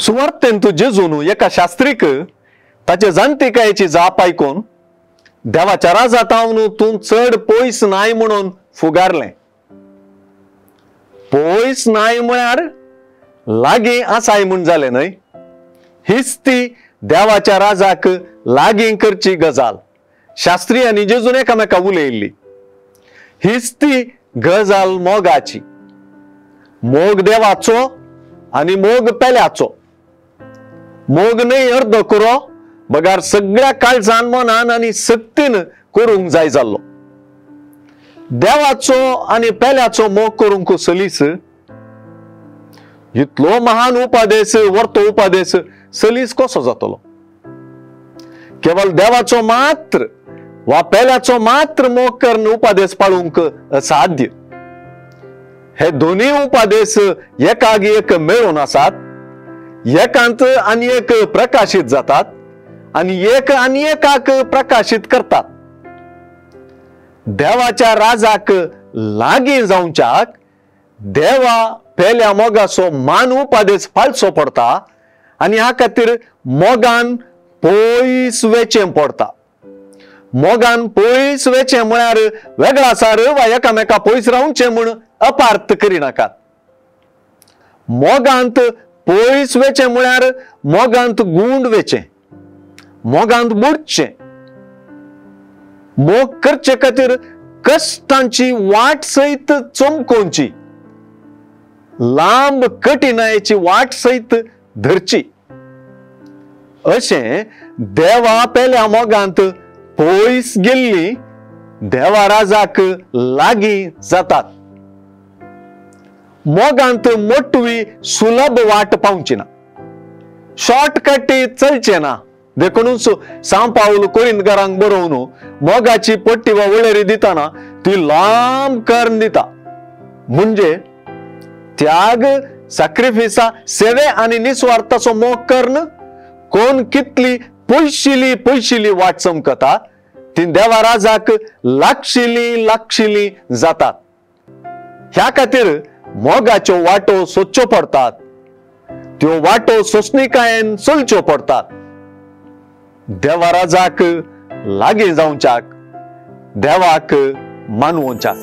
सुवार्तेन तू जेजून एका शास्त्रीक ताचे जाणटेकायेची जाप आयकून देवाच्या राजात हांव तू चड पयस नाय म्हणून फुगारलें. पयस नाय म्हळ्यार लागीं आसाय म्हूण जालें न्हय. हीच ती देवाच्या राजाक लागीं करची गजाल. शास्त्री आनी जेजून एकामेका उलयल्ली. हीच ती गजाल मोगाची. मोग देवाचो आनी मोग पेल्याचो. मोग न्हय अर्द करो बगार सगळ्या काळजान मनान आनी सक्तीन करूंक जाय जाल्लो. देवाचो आनी पेल्याचो मोग करूंक सलीस. इतलो महान उपादेश वर्तो उपादेश सलीस कसो जातलो. केवळ देवाचो मात्र वा पेल्याचो मात्र मोग करून उपादेश पाळूंक असाध्य. हे दोन्ही उपादेश एकाग एक मेळून आसात. एकांत आनी एक प्रकाशित जातात आणि एक आनी एकाक प्रकाशित करतात. देवाच्या राजाक लागीं जावच्याक देवा पेल्या मोगाचो मान उपादेश पाळचो पडटा आनी ह्या खातीर मोगान पयस वेचें पडटा. मोगान पयस वेचें म्हळ्यार वेगळा सार वा एकामेका पयस रावचें म्हूण अपार्थ करिनाकात. मोगांत पयस वेचें म्हळ्यार मोगांत गुंड वेचें, मोगांत बुडचें. मोग करचे खातीर कश्टांची वाट सयत चमकोवची, लांब कठिनायेची वाट सयत धरची. अशें देवा पेल्या मोगांत पयस गेल्ली देवा राजाक लागीं जातात. मोगांत मोटवी सुलभ वाट पावची ना. शॉर्टकट चलचे ना. देखूनच सांव पाऊल कोरिंथकारांक बरोवन मोगाची पट्टी वा वळेरी दिताना ती लांब करून दिता. म्हणजे त्याग, सॅक्रिफिसा, सेवे आणि निस्वार्थाचो मोग करण कोण कितली पयशिली वाट चमकता ती देवा राजाक लागशिली जातात. ह्या खातीर मोगाच्यो वाटो सोदच्यो पडतात. त्यो वाटो सोंसणिकायेन चलच्यो पडतात. देवा राजाक लागीं जावच्याक, देवाक मानवच्याक.